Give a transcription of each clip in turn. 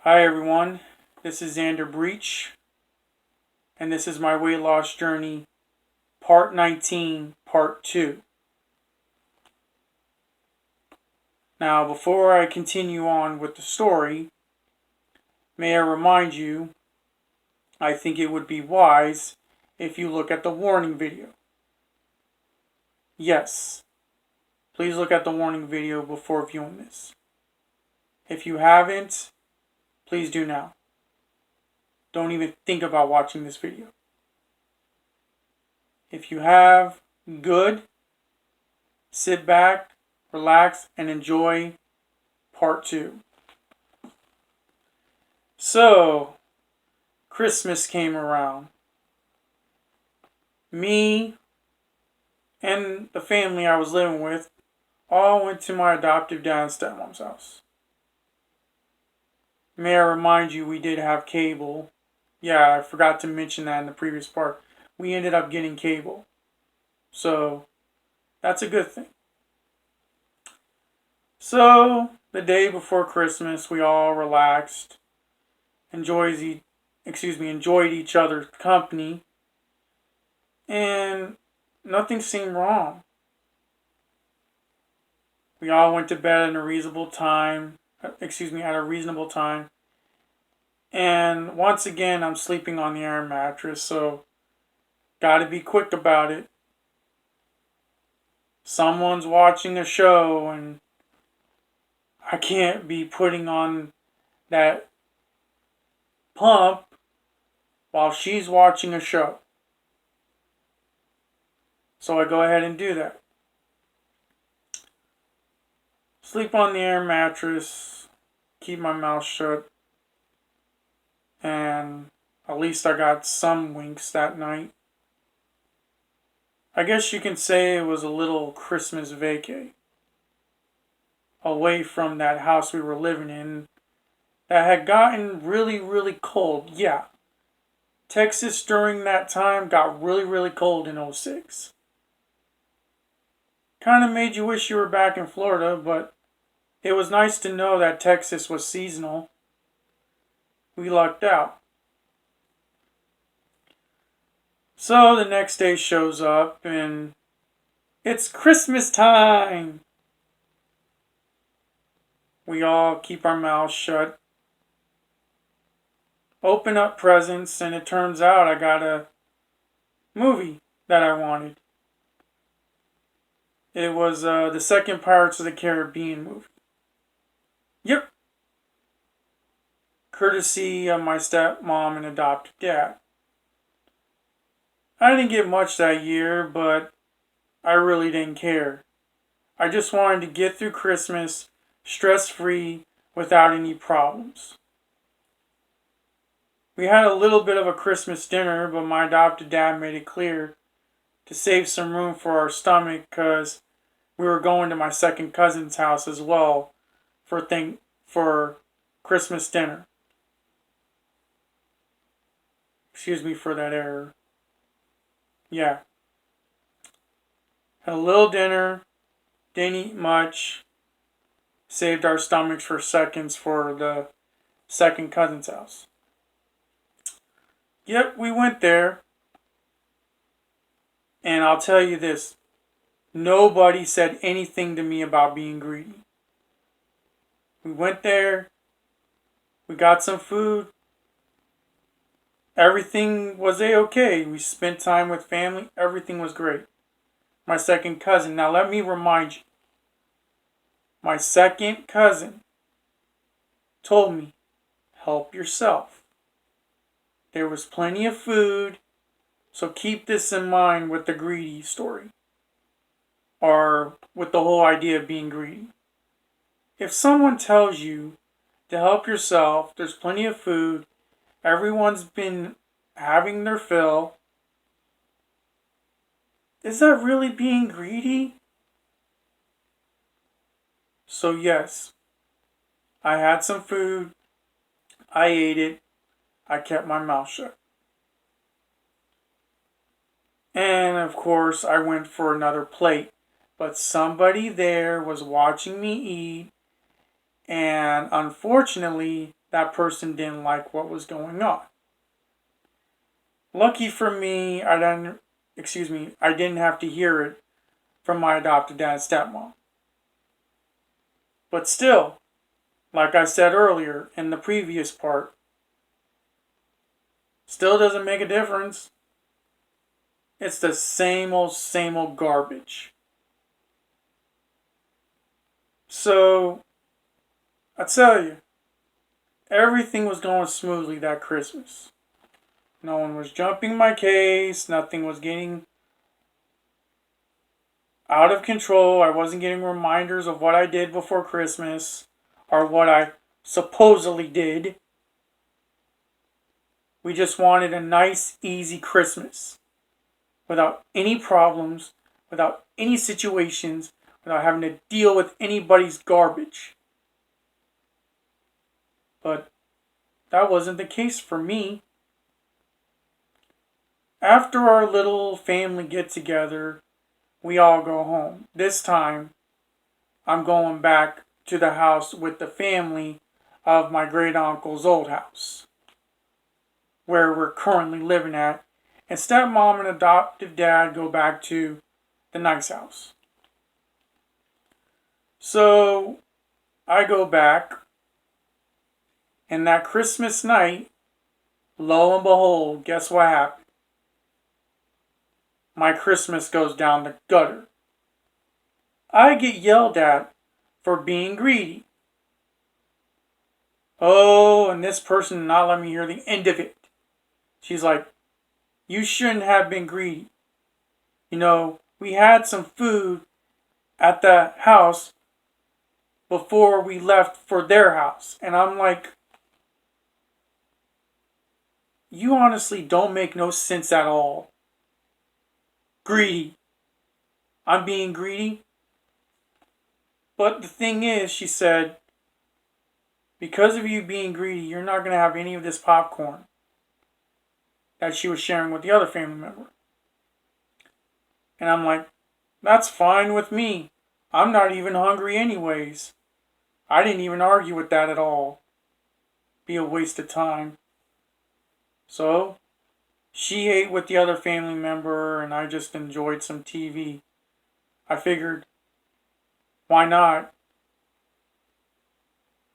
Hi everyone, this is Xander Breach, and this is my weight loss journey, part 19, part 2. Now, before I continue on with the story, may I remind you, I think it would be wise if you look at the warning video. Yes, please look at the warning video before viewing this. If you haven't, please do now. Don't even think about watching this video. If you have, good. Sit back, relax, and enjoy part 2. So, Christmas came around. Me and the family I was living with all went to my adoptive dad and stepmom's house. May I remind you, we did have cable. Yeah, I forgot to mention that in the previous part. We ended up getting cable. So, that's a good thing. So, the day before Christmas, we all relaxed, enjoyed each other's company, and nothing seemed wrong. We all went to bed at a reasonable time. And once again, I'm sleeping on the air mattress, so gotta be quick about it. Someone's watching a show, and I can't be putting on that pump while she's watching a show. So I go ahead and do that. Sleep on the air mattress, keep my mouth shut, and at least I got some winks that night. I guess you can say it was a little Christmas vacay away from that house we were living in that had gotten really, really cold. Yeah, Texas during that time got really, really cold in '06. Kind of made you wish you were back in Florida, but it was nice to know that Texas was seasonal. We lucked out. So the next day shows up and it's Christmas time. We all keep our mouths shut, open up presents, and it turns out I got a movie that I wanted. It was the second Pirates of the Caribbean movie. Yep. Courtesy of my stepmom and adopted dad. I didn't get much that year, but I really didn't care. I just wanted to get through Christmas stress-free without any problems. We had a little bit of a Christmas dinner, but my adopted dad made it clear to save some room for our stomach because we were going to my second cousin's house as well for Christmas dinner. Excuse me for that error. Yeah. Had a little dinner, didn't eat much, saved our stomachs for seconds for the second cousin's house. Yep, we went there. And I'll tell you this, nobody said anything to me about being greedy. We went there, we got some food, everything was a-okay. We spent time with family, everything was great. My second cousin, now let me remind you, my second cousin told me, help yourself. There was plenty of food, so keep this in mind with the greedy story. Or with the whole idea of being greedy. If someone tells you to help yourself, there's plenty of food, everyone's been having their fill, is that really being greedy? So yes, I had some food, I ate it, I kept my mouth shut. And of course, I went for another plate. But somebody there was watching me eat, and unfortunately, that person didn't like what was going on. Lucky for me, I didn't have to hear it from my adopted dad and stepmom. But still, like I said earlier in the previous part, still doesn't make a difference. It's the same old garbage. So, I tell you, everything was going smoothly that Christmas. No one was jumping my case, nothing was getting out of control. I wasn't getting reminders of what I did before Christmas or what I supposedly did. We just wanted a nice, easy Christmas without any problems, without any situations, without having to deal with anybody's garbage. But that wasn't the case for me. After our little family get together, we all go home. This time, I'm going back to the house with the family of my great uncle's old house, where we're currently living at, and stepmom and adoptive dad go back to the nice house. So I go back, and that Christmas night, lo and behold, guess what happened? My Christmas goes down the gutter. I get yelled at for being greedy. Oh, and this person not let me hear the end of it. She's like, you shouldn't have been greedy. You know, we had some food at the house before we left for their house. And I'm like, you honestly don't make no sense at all. Greedy. I'm being greedy. But the thing is, she said, because of you being greedy, you're not going to have any of this popcorn that she was sharing with the other family member. And I'm like, that's fine with me. I'm not even hungry anyways. I didn't even argue with that at all. Be a waste of time. So, she ate with the other family member and I just enjoyed some TV. I figured, why not?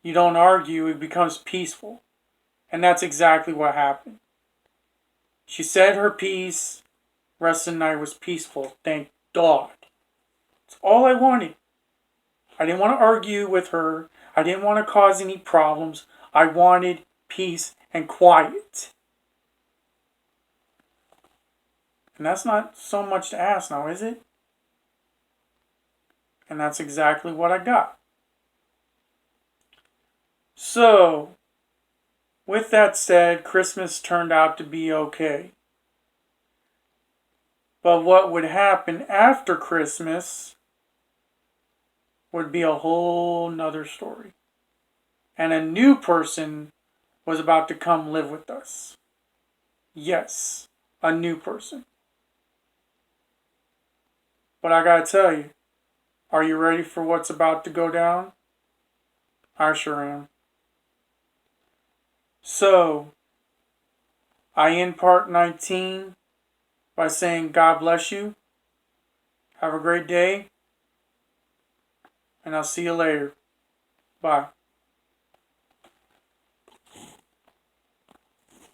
You don't argue, it becomes peaceful. And that's exactly what happened. She said her piece. Rest of the night was peaceful. Thank God. It's all I wanted. I didn't want to argue with her. I didn't want to cause any problems. I wanted peace and quiet. And that's not so much to ask now, is it? And that's exactly what I got. So, with that said, Christmas turned out to be okay. But what would happen after Christmas would be a whole nother story. And a new person was about to come live with us. Yes, a new person. But I gotta tell you, are you ready for what's about to go down? I sure am. So, I end part 19 by saying God bless you. Have a great day. And I'll see you later. Bye.